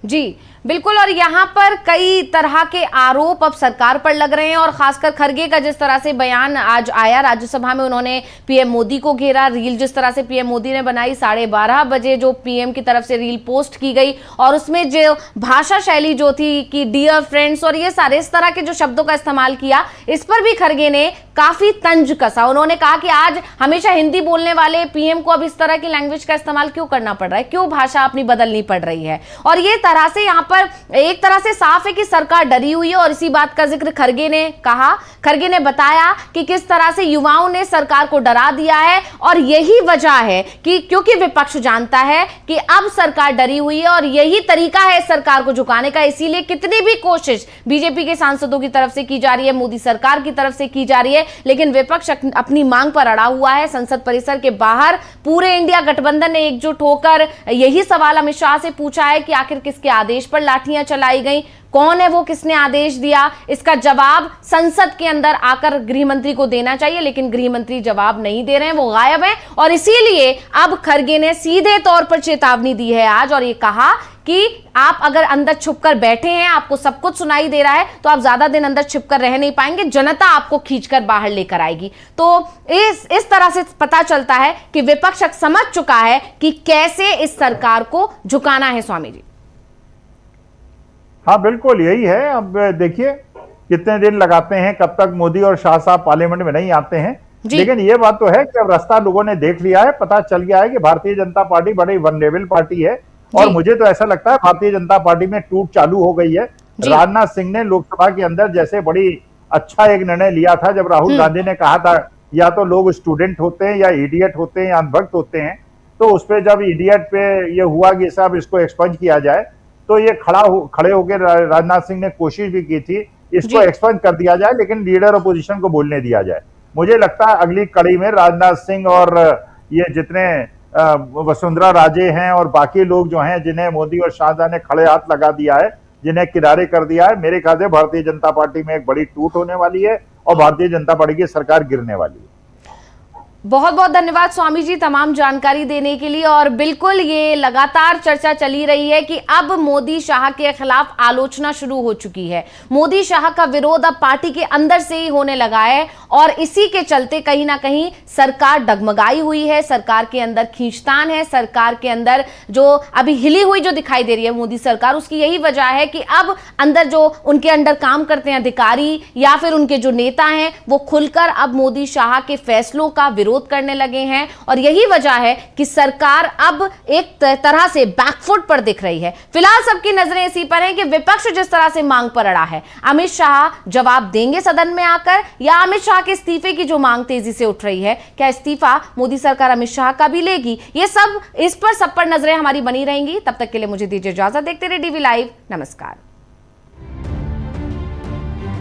जी बिल्कुल, और यहाँ पर कई तरह के आरोप अब सरकार पर लग रहे हैं, और खासकर खरगे का जिस तरह से बयान आज आया राज्यसभा में, उन्होंने पीएम मोदी को घेरा। रील जिस तरह से पीएम मोदी ने बनाई, 12:30 बजे जो पीएम की तरफ से रील पोस्ट की गई, और उसमें जो भाषा शैली जो थी कि डियर फ्रेंड्स और ये सारे इस तरह के जो शब्दों का इस्तेमाल किया, इस पर भी खरगे ने काफी तंज कसा। उन्होंने कहा कि आज हमेशा हिंदी बोलने वाले पीएम को अब इस तरह की लैंग्वेज का इस्तेमाल क्यों करना पड़ रहा है, क्यों भाषा अपनी बदलनी पड़ रही है। और ये तरह से यहाँ पर एक तरह से साफ है कि सरकार डरी हुई है, और इसी बात का जिक्र खरगे ने कहा। खरगे ने बताया कि किस तरह से युवाओं ने सरकार को डरा दिया है, और यही वजह है कि क्योंकि विपक्ष जानता है कि अब सरकार डरी हुई है और यही तरीका है सरकार को झुकाने का। इसीलिए कितनी भी कोशिश बीजेपी के सांसदों की तरफ से की जा रही है, मोदी सरकार की तरफ से की जा रही है, लेकिन विपक्ष अपनी मांग पर अड़ा हुआ है। संसद परिसर के बाहर पूरे इंडिया गठबंधन ने एकजुट होकर यही सवाल अमित शाह से पूछा है कि आखिर किसके आदेश पर लाठियां चलाई गई, कौन है वो, किसने आदेश दिया। इसका जवाब संसद के अंदर आकर गृह मंत्री को देना चाहिए, लेकिन गृह मंत्री जवाब नहीं दे रहे हैं, वो गायब हैं। और इसीलिए अब खरगे ने सीधे तौर पर चेतावनी दी है आज, और ये कहा कि आप अगर अंदर छुपकर बैठे हैं, आपको सब कुछ सुनाई दे रहा है, तो आप ज्यादा दिन अंदर छुपकर रह नहीं पाएंगे, जनता आपको खींचकर बाहर लेकर आएगी। तो इस तरह से पता चलता है कि विपक्ष समझ चुका है कि कैसे इस सरकार को झुकाना है। स्वामी जी हाँ बिल्कुल यही है। अब देखिए कितने दिन लगाते हैं, कब तक मोदी और शाह साहब पार्लियामेंट में नहीं आते हैं। लेकिन ये बात तो है कि अब रास्ता लोगों ने देख लिया है, पता चल गया है कि भारतीय जनता पार्टी बड़ी वनरेबल पार्टी है, और मुझे तो ऐसा लगता है भारतीय जनता पार्टी में टूट चालू हो गई है। राजनाथ सिंह ने लोकसभा के अंदर जैसे बड़ी अच्छा एक निर्णय लिया था, जब राहुल गांधी ने कहा था या तो लोग स्टूडेंट होते हैं या इडियट होते हैं या अनभक्त होते हैं, तो उस पर जब इडियट पे ये हुआ कि साहब इसको एक्सपंज किया जाए, तो ये खड़े होकर राजनाथ सिंह ने कोशिश भी की थी इसको एक्सपंज कर दिया जाए, लेकिन लीडर अपोजिशन को बोलने दिया जाए। मुझे लगता है अगली कड़ी में राजनाथ सिंह और ये जितने वसुंधरा राजे हैं और बाकी लोग जो हैं, जिन्हें मोदी और शाहजहां ने खड़े हाथ लगा दिया है, जिन्हें किनारे कर दिया है, मेरे ख्याल से भारतीय जनता पार्टी में एक बड़ी टूट होने वाली है और भारतीय जनता पार्टी की सरकार गिरने वाली है। बहुत बहुत धन्यवाद स्वामी जी तमाम जानकारी देने के लिए। और बिल्कुल ये लगातार चर्चा चली रही है कि अब मोदी शाह के खिलाफ आलोचना शुरू हो चुकी है। मोदी शाह का विरोध अब पार्टी के अंदर से ही होने लगा है और इसी के चलते कहीं ना कहीं सरकार डगमगाई हुई है, सरकार के अंदर खींचतान है, सरकार के अंदर जो अभी हिली हुई जो दिखाई दे रही है मोदी सरकार, उसकी यही वजह है कि अब अंदर जो उनके अंडर काम करते हैं अधिकारी या फिर उनके जो नेता हैं वो खुलकर अब मोदी शाह के फैसलों का विरोध करने लगे हैं। और यही वजह है कि सरकार अब एक तरह से बैकफुट पर दिख रही है। फिलहाल सबकी नजरें इसी पर हैं कि विपक्ष जिस तरह से मांग पर अड़ा है, अमित शाह जवाब देंगे सदन में आकर, या अमित शाह के इस्तीफे की जो मांग तेजी से उठ रही है, क्या इस्तीफा मोदी सरकार अमित शाह का भी लेगी? ये सब, इस पर सब पर नजरें हमारी बनी रहेंगी। तब तक के लिए मुझे दीजिए इजाजत। देखते रहिए डीवी लाइव। नमस्कार।